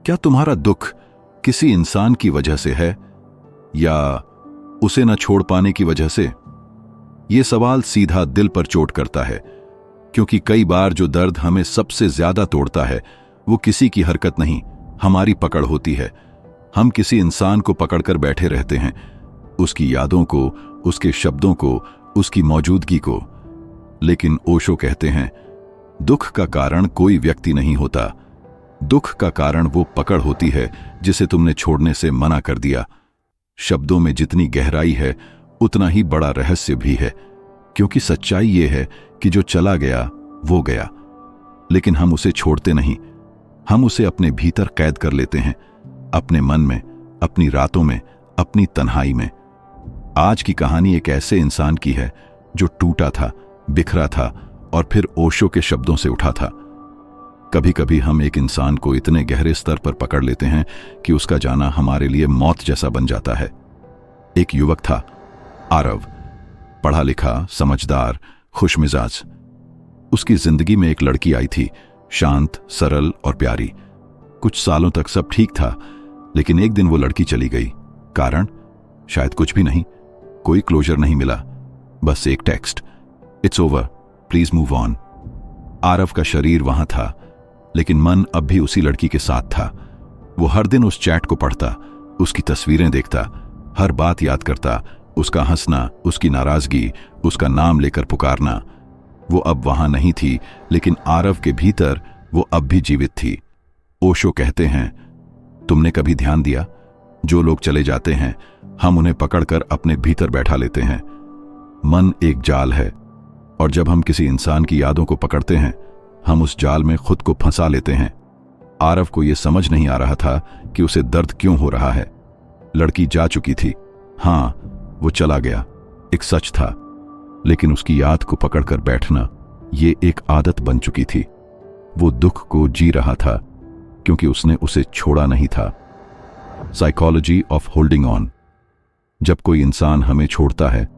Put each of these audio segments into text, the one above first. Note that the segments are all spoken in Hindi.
क्या तुम्हारा दुख किसी इंसान की वजह से है या उसे न छोड़ पाने की वजह से? यह सवाल सीधा दिल पर चोट करता है, क्योंकि कई बार जो दर्द हमें सबसे ज्यादा तोड़ता है वो किसी की हरकत नहीं, हमारी पकड़ होती है। हम किसी इंसान को पकड़कर बैठे रहते हैं, उसकी यादों को, उसके शब्दों को, उसकी मौजूदगी को। लेकिन ओशो कहते हैं, दुख का कारण कोई व्यक्ति नहीं होता, दुख का कारण वो पकड़ होती है जिसे तुमने छोड़ने से मना कर दिया। शब्दों में जितनी गहराई है उतना ही बड़ा रहस्य भी है, क्योंकि सच्चाई ये है कि जो चला गया वो गया, लेकिन हम उसे छोड़ते नहीं। हम उसे अपने भीतर कैद कर लेते हैं, अपने मन में, अपनी रातों में, अपनी तन्हाई में। आज की कहानी एक ऐसे इंसान की है जो टूटा था, बिखरा था और फिर ओशो के शब्दों से उठा था। कभी कभी हम एक इंसान को इतने गहरे स्तर पर पकड़ लेते हैं कि उसका जाना हमारे लिए मौत जैसा बन जाता है। एक युवक था, आरव, पढ़ा लिखा, समझदार, खुशमिजाज। उसकी जिंदगी में एक लड़की आई थी, शांत, सरल और प्यारी। कुछ सालों तक सब ठीक था, लेकिन एक दिन वो लड़की चली गई। कारण शायद कुछ भी नहीं, कोई क्लोजर नहीं मिला, बस एक text, it's over, please move on. Aarav का शरीर वहां था, लेकिन मन अब भी उसी लड़की के साथ था। वो हर दिन उस चैट को पढ़ता, उसकी तस्वीरें देखता, हर बात याद करता, उसका हंसना, उसकी नाराजगी, उसका नाम लेकर पुकारना। वो अब वहां नहीं थी, लेकिन आरव के भीतर वो अब भी जीवित थी। ओशो कहते हैं, तुमने कभी ध्यान दिया, जो लोग चले जाते हैं हम उन्हें पकड़कर अपने भीतर बैठा लेते हैं। मन एक जाल है, और जब हम किसी इंसान की यादों को पकड़ते हैं हम उस जाल में खुद को फंसा लेते हैं। आरव को यह समझ नहीं आ रहा था कि उसे दर्द क्यों हो रहा है। लड़की जा चुकी थी, हां, वो चला गया, एक सच था, लेकिन उसकी याद को पकड़कर बैठना ये एक आदत बन चुकी थी। वो दुख को जी रहा था क्योंकि उसने उसे छोड़ा नहीं था। Psychology of holding on. जब कोई इंसान हमें छोड़ता है,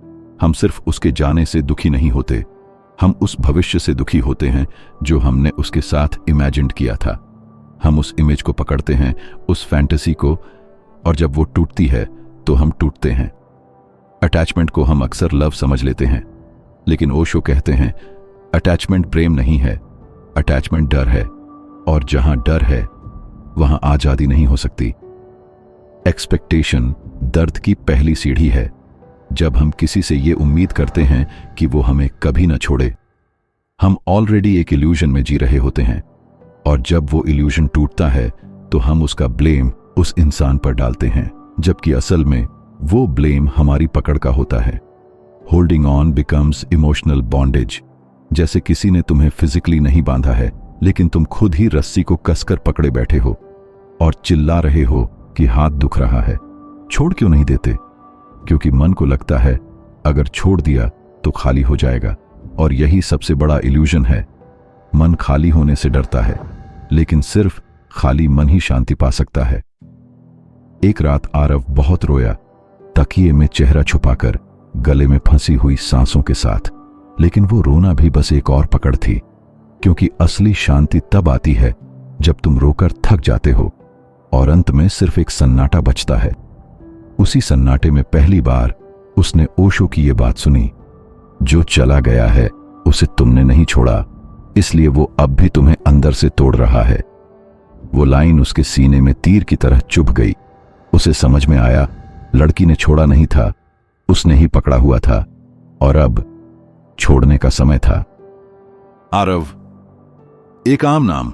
हम सिर्फ उसके जाने से दुखी नहीं होते, हम उस भविष्य से दुखी होते हैं जो हमने उसके साथ इमेजिन्ड किया था। हम उस इमेज को पकड़ते हैं, उस फैंटेसी को, और जब वो टूटती है तो हम टूटते हैं। अटैचमेंट को हम अक्सर लव समझ लेते हैं, लेकिन ओशो कहते हैं, अटैचमेंट प्रेम नहीं है, अटैचमेंट डर है, और जहां डर है वहां आजादी नहीं हो सकती। एक्सपेक्टेशन दर्द की पहली सीढ़ी है। जब हम किसी से ये उम्मीद करते हैं कि वो हमें कभी न छोड़े, हम ऑलरेडी एक इल्यूजन में जी रहे होते हैं, और जब वो इल्यूजन टूटता है तो हम उसका ब्लेम उस इंसान पर डालते हैं, जबकि असल में वो ब्लेम हमारी पकड़ का होता है। Holding on becomes emotional bondage. जैसे किसी ने तुम्हें फिजिकली नहीं बांधा है, लेकिन तुम खुद ही रस्सी को कसकर पकड़े बैठे हो और चिल्ला रहे हो कि हाथ दुख रहा है। छोड़ क्यों नहीं देते? क्योंकि मन को लगता है अगर छोड़ दिया तो खाली हो जाएगा, और यही सबसे बड़ा इल्यूजन है। मन खाली होने से डरता है, लेकिन सिर्फ खाली मन ही शांति पा सकता है। एक रात आरव बहुत रोया, तकिए में चेहरा छुपाकर, गले में फंसी हुई सांसों के साथ। लेकिन वो रोना भी बस एक और पकड़ थी, क्योंकि असली शांति तब आती है जब तुम रोकर थक जाते हो और अंत में सिर्फ एक सन्नाटा बचता है। उसी सन्नाटे में पहली बार उसने ओशो की ये बात सुनी, जो चला गया है उसे तुमने नहीं छोड़ा, इसलिए वो अब भी तुम्हें अंदर से तोड़ रहा है। वो लाइन उसके सीने में तीर की तरह चुभ गई। उसे समझ में आया, लड़की ने छोड़ा नहीं था, उसने ही पकड़ा हुआ था, और अब छोड़ने का समय था। आरव एक आम नाम,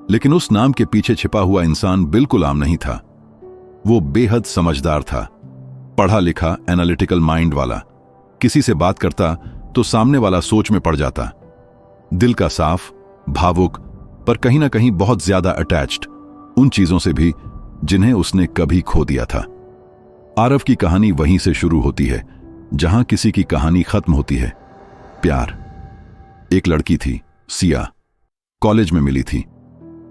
लेकिन उस नाम के पीछे छिपा हुआ इंसान बिल्कुल आम नहीं था। वो बेहद समझदार था, पढ़ा लिखा, एनालिटिकल माइंड वाला। किसी से बात करता तो सामने वाला सोच में पड़ जाता। दिल का साफ, भावुक, पर कहीं ना कहीं बहुत ज्यादा अटैच्ड उन चीजों से भी जिन्हें उसने कभी खो दिया था। आरव की कहानी वहीं से शुरू होती है जहां किसी की कहानी खत्म होती है। प्यार। एक लड़की थी, सिया, कॉलेज में मिली थी।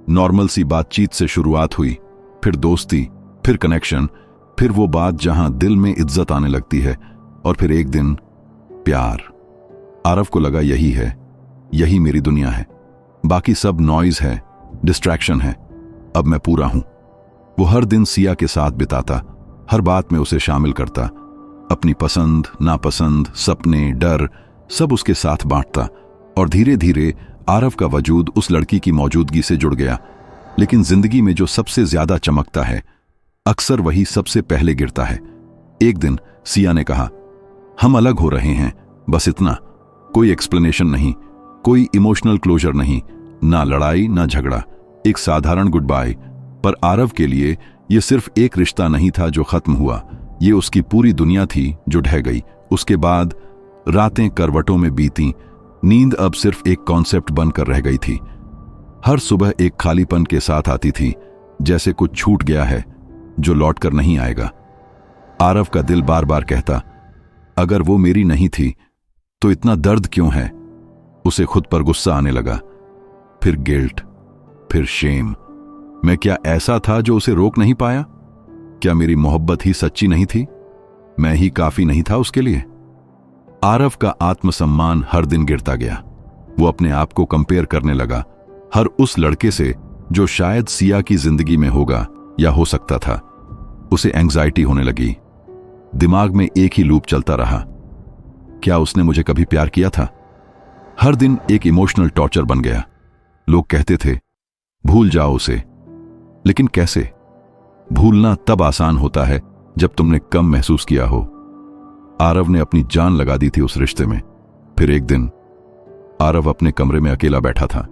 नॉर्मल सी बातचीत से शुरुआत हुई, फिर दोस्ती, फिर कनेक्शन, फिर वो बात जहां दिल में इज्जत आने लगती है, और फिर एक दिन प्यार। आरव को लगा यही है, यही मेरी दुनिया है, बाकी सब नॉइज है, डिस्ट्रैक्शन है, अब मैं पूरा हूं। वो हर दिन सिया के साथ बिताता, हर बात में उसे शामिल करता, अपनी पसंद नापसंद सपने डर सब उसके साथ बांटता। और धीरे धीरे आरव का वजूद उस लड़की की मौजूदगी से जुड़ गया। लेकिन जिंदगी में जो सबसे ज्यादा चमकता है अक्सर वही सबसे पहले गिरता है। एक दिन सिया ने कहा, हम अलग हो रहे हैं, बस इतना। कोई एक्सप्लेनेशन नहीं, कोई इमोशनल क्लोजर नहीं, ना लड़ाई ना झगड़ा, एक साधारण गुड बाय। पर आरव के लिए यह सिर्फ एक रिश्ता नहीं था जो खत्म हुआ, ये उसकी पूरी दुनिया थी जो ढह गई। उसके बाद रातें करवटों में बीती, नींद अब सिर्फ एक कॉन्सेप्ट बनकर रह गई थी। हर सुबह एक खालीपन के साथ आती थी, जैसे कुछ छूट गया है जो लौटकर नहीं आएगा। आरव का दिल बार बार कहता, अगर वो मेरी नहीं थी तो इतना दर्द क्यों है। उसे खुद पर गुस्सा आने लगा, फिर गिल्ट, फिर शेम। मैं क्या ऐसा था जो उसे रोक नहीं पाया? क्या मेरी मोहब्बत ही सच्ची नहीं थी? मैं ही काफी नहीं था उसके लिए? आरव का आत्मसम्मान हर दिन गिरता गया। वो अपने आप को कंपेयर करने लगा हर उस लड़के से जो शायद सिया की जिंदगी में होगा या हो सकता था। उसे एंग्जाइटी होने लगी। दिमाग में एक ही लूप चलता रहा, क्या उसने मुझे कभी प्यार किया था? हर दिन एक इमोशनल टॉर्चर बन गया। लोग कहते थे, भूल जाओ उसे, लेकिन कैसे? भूलना तब आसान होता है जब तुमने कम महसूस किया हो। आरव ने अपनी जान लगा दी थी उस रिश्ते में। फिर एक दिन आरव अपने कमरे में अकेला बैठा था।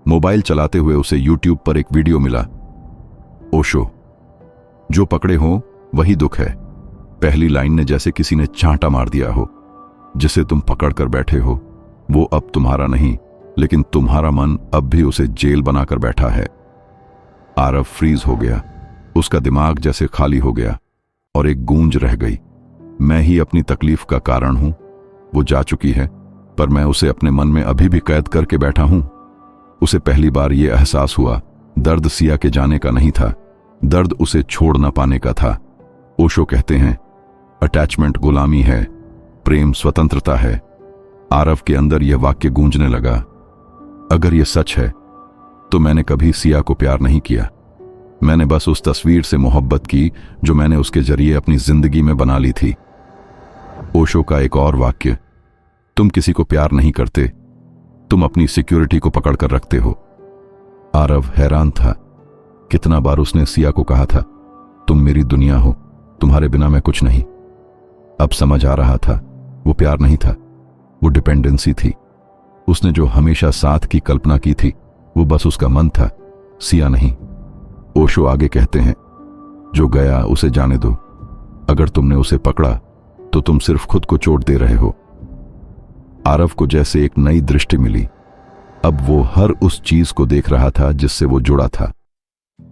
मोबाइल चलाते हुए उसे यूट्यूब पर एक वीडियो मिला, ओशो, जो पकड़े हो वही दुख है। पहली लाइन ने जैसे किसी ने चांटा मार दिया हो। जिसे तुम पकड़ कर बैठे हो वो अब तुम्हारा नहीं, लेकिन तुम्हारा मन अब भी उसे जेल बनाकर बैठा है। आरव फ्रीज हो गया। उसका दिमाग जैसे खाली हो गया और एक गूंज रह गई, मैं ही अपनी तकलीफ का कारण हूं। वो जा चुकी है, पर मैं उसे अपने मन में अभी भी कैद करके बैठा हूं। उसे पहली बार यह एहसास हुआ, दर्द सिया के जाने का नहीं था, दर्द उसे छोड़ न पाने का था। ओशो कहते हैं, अटैचमेंट गुलामी है, प्रेम स्वतंत्रता है। आरव के अंदर यह वाक्य गूंजने लगा, अगर यह सच है तो मैंने कभी सिया को प्यार नहीं किया। मैंने बस उस तस्वीर से मोहब्बत की जो मैंने उसके जरिए अपनी जिंदगी में बना ली थी। ओशो का एक और वाक्य, तुम किसी को प्यार नहीं करते, तुम अपनी सिक्योरिटी को पकड़ कर रखते हो। आरव हैरान था। कितना बार उसने सिया को कहा था, तुम मेरी दुनिया हो, तुम्हारे बिना मैं कुछ नहीं। अब समझ आ रहा था, वो प्यार नहीं था, वो डिपेंडेंसी थी। उसने जो हमेशा साथ की कल्पना की थी वो बस उसका मन था, सिया नहीं। ओशो आगे कहते हैं, जो गया उसे जाने दो, अगर तुमने उसे पकड़ा तो तुम सिर्फ खुद को चोट दे रहे हो। आरव को जैसे एक नई दृष्टि मिली। अब वो हर उस चीज को देख रहा था जिससे वो जुड़ा था,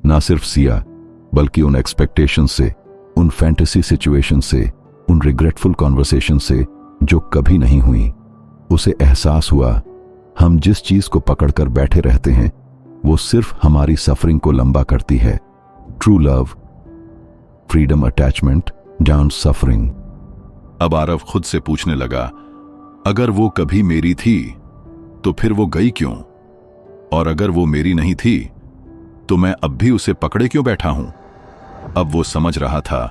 ना सिर्फ सिया बल्कि उन एक्सपेक्टेशन से, उन फैंटेसी सिचुएशन से, उन रिग्रेटफुल कॉन्वर्सेशन से जो कभी नहीं हुई। उसे एहसास हुआ, हम जिस चीज को पकड़कर बैठे रहते हैं वो सिर्फ हमारी सफरिंग को लंबा करती है। True love, freedom, attachment, down suffering. अब आरव खुद से पूछने लगा, अगर वो कभी मेरी थी तो फिर वो गई क्यों? और अगर वो मेरी नहीं थी तो मैं अब भी उसे पकड़े क्यों बैठा हूं? अब वो समझ रहा था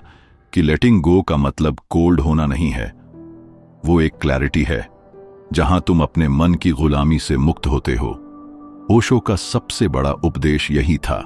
कि लेटिंग गो का मतलब कोल्ड होना नहीं है, वो एक क्लैरिटी है जहां तुम अपने मन की गुलामी से मुक्त होते हो। ओशो का सबसे बड़ा उपदेश यही था।